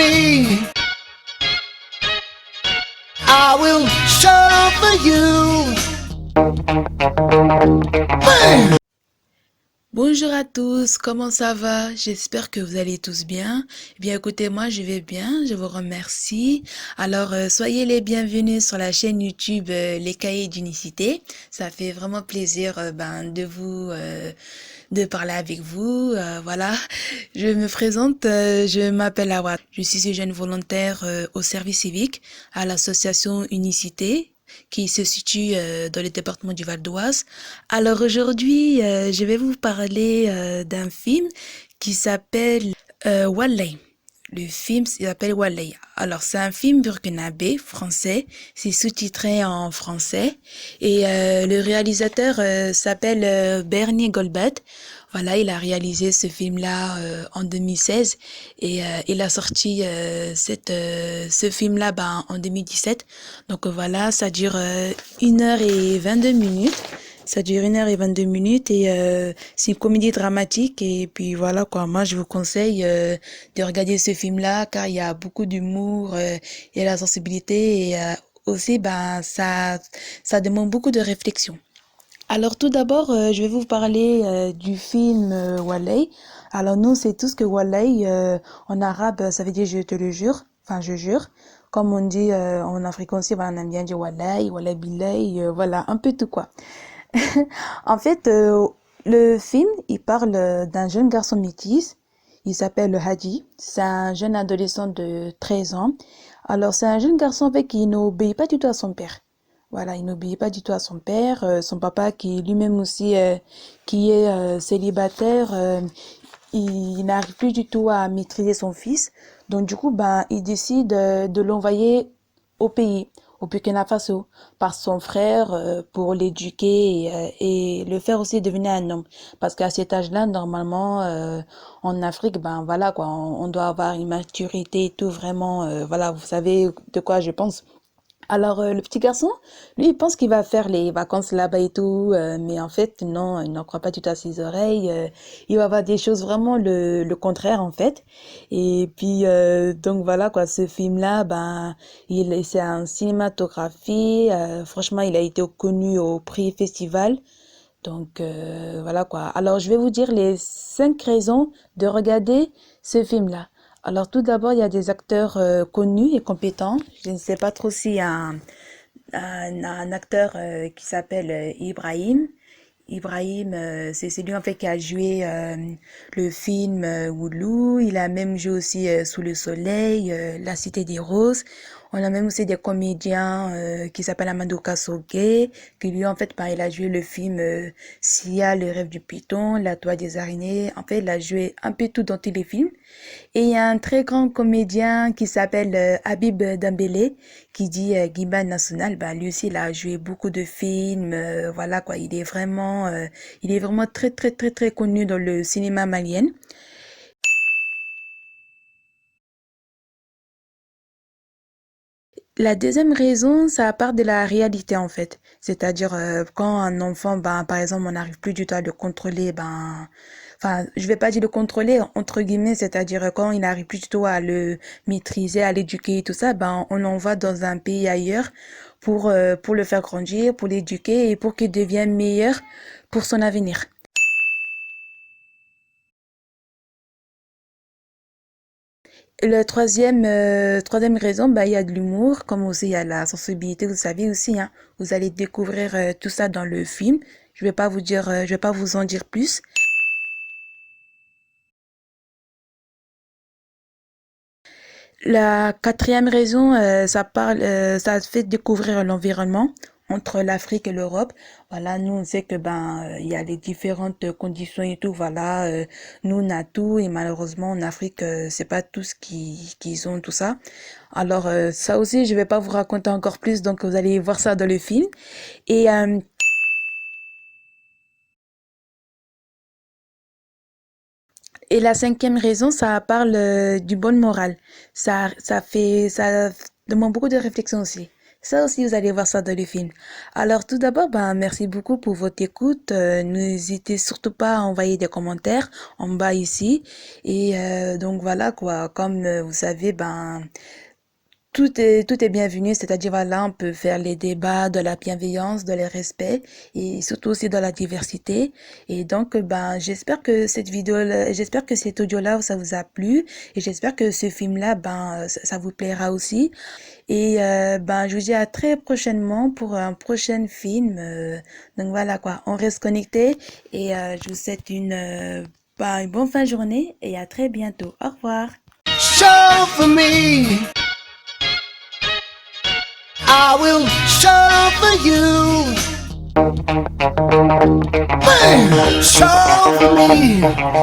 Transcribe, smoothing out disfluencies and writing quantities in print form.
me. I will show for you. Bonjour à tous, comment ça va? J'espère que vous allez tous bien. Eh bien, écoutez, moi, je vais bien, je vous remercie. Alors, soyez les bienvenus sur la chaîne YouTube Les Cahiers d'Unicité. Ça fait vraiment plaisir de parler avec vous. Voilà, je me présente, je m'appelle Awa. Je suis une jeune volontaire au service civique à l'association Unicité, qui se situe dans le département du Val d'Oise. Alors aujourd'hui, je vais vous parler d'un film qui s'appelle Wallay. Le film s'appelle Wallay. Alors c'est un film burkinabé français, c'est sous-titré en français et le réalisateur s'appelle Bernie Golbet. Voilà, il a réalisé ce film-là en 2016 et il a sorti ce film-là en 2017. Donc voilà, ça dure 1h22 minutes. Ça dure 1h22 minutes et c'est une comédie dramatique. Et puis voilà quoi, moi je vous conseille de regarder ce film-là car il y a beaucoup d'humour, il y a la sensibilité et aussi ça demande beaucoup de réflexion. Alors tout d'abord, je vais vous parler du film Walay. Alors nous, c'est tout ce que Walay, en arabe, ça veut dire je te le jure, enfin je jure. Comme on dit en africain aussi, voilà, on aime bien dire Walay, Walay Bilay, voilà, un peu tout quoi. En fait, le film, il parle d'un jeune garçon métis. Il s'appelle Hadi. C'est un jeune adolescent de 13 ans. Alors, c'est un jeune garçon en fait, qui n'obéit pas du tout à son père. Voilà, il n'obéit pas du tout à son père. Son papa, qui lui-même aussi, qui est célibataire, il n'arrive plus du tout à maîtriser son fils. Donc, du coup, ben, il décide de l'envoyer au pays, au Burkina Faso, par son frère pour l'éduquer et le faire aussi devenir un homme. Parce qu'à cet âge-là, normalement, en Afrique, ben voilà quoi, on doit avoir une maturité et tout vraiment, voilà, vous savez de quoi je pense. Alors, le petit garçon, lui, il pense qu'il va faire les vacances là-bas et tout, mais en fait, non, il n'en croit pas du tout à ses oreilles. Il va voir des choses vraiment le contraire, en fait. Et puis, donc voilà, quoi, ce film-là, ben, c'est un cinématographie. Franchement, il a été connu au prix festival. Donc, voilà, quoi. Alors, je vais vous dire les 5 raisons de regarder ce film-là. Alors, tout d'abord, il y a des acteurs connus et compétents. Je ne sais pas trop s'il y a un acteur qui s'appelle Ibrahim. Ibrahim, c'est celui en fait qui a joué le film Woulou. Il a même joué aussi Sous le soleil, La Cité des Roses. On a même aussi des comédiens qui s'appellent Amadou Kassoge, qui lui en fait, bah, il a joué le film Sia, le rêve du python, La toile des araignées. En fait, il a joué un peu tout dans tous les films. Et il y a un très grand comédien qui s'appelle Habib Dambélé, qui dit Guimba National. Bah, lui aussi, il a joué beaucoup de films. Voilà quoi, il est vraiment très très très très connu dans le cinéma malien. La deuxième raison, ça part de la réalité en fait. C'est-à-dire quand un enfant, ben, par exemple, on n'arrive plus du tout à le contrôler, ben, enfin, je vais pas dire le contrôler entre guillemets, c'est-à-dire quand il n'arrive plus du tout à le maîtriser, à l'éduquer et tout ça, ben, on l'envoie dans un pays ailleurs pour le faire grandir, pour l'éduquer et pour qu'il devienne meilleur pour son avenir. Le troisième raison, bah, il y a de l'humour, comme aussi il y a la sensibilité, vous savez aussi, hein. Vous allez découvrir tout ça dans le film. Je vais pas vous en dire plus. La quatrième raison, ça fait découvrir l'environnement entre l'Afrique et l'Europe. Voilà, nous on sait que il y a les différentes conditions et tout. Voilà, nous on a tout et malheureusement en Afrique c'est pas tous qui ont tout ça. Alors ça aussi je vais pas vous raconter encore plus, donc vous allez voir ça dans le film. Et et la cinquième raison, ça parle du bon moral. Ça demande beaucoup de réflexion aussi. Ça aussi, vous allez voir ça dans le film. Alors, tout d'abord, ben, merci beaucoup pour votre écoute. N'hésitez surtout pas à envoyer des commentaires en bas ici. Et donc voilà quoi. Comme vous savez, ben tout est bienvenu, c'est-à-dire voilà, on peut faire les débats de la bienveillance, de le respect et surtout aussi de la diversité. Et donc, ben, j'espère que cet audio-là, ça vous a plu et j'espère que ce film-là, ben, ça vous plaira aussi. Et ben, je vous dis à très prochainement pour un prochain film. Donc voilà quoi, on reste connecté et je vous souhaite ben, une bonne fin de journée et à très bientôt. Au revoir. Show for me. I will show for you. Man, show for me.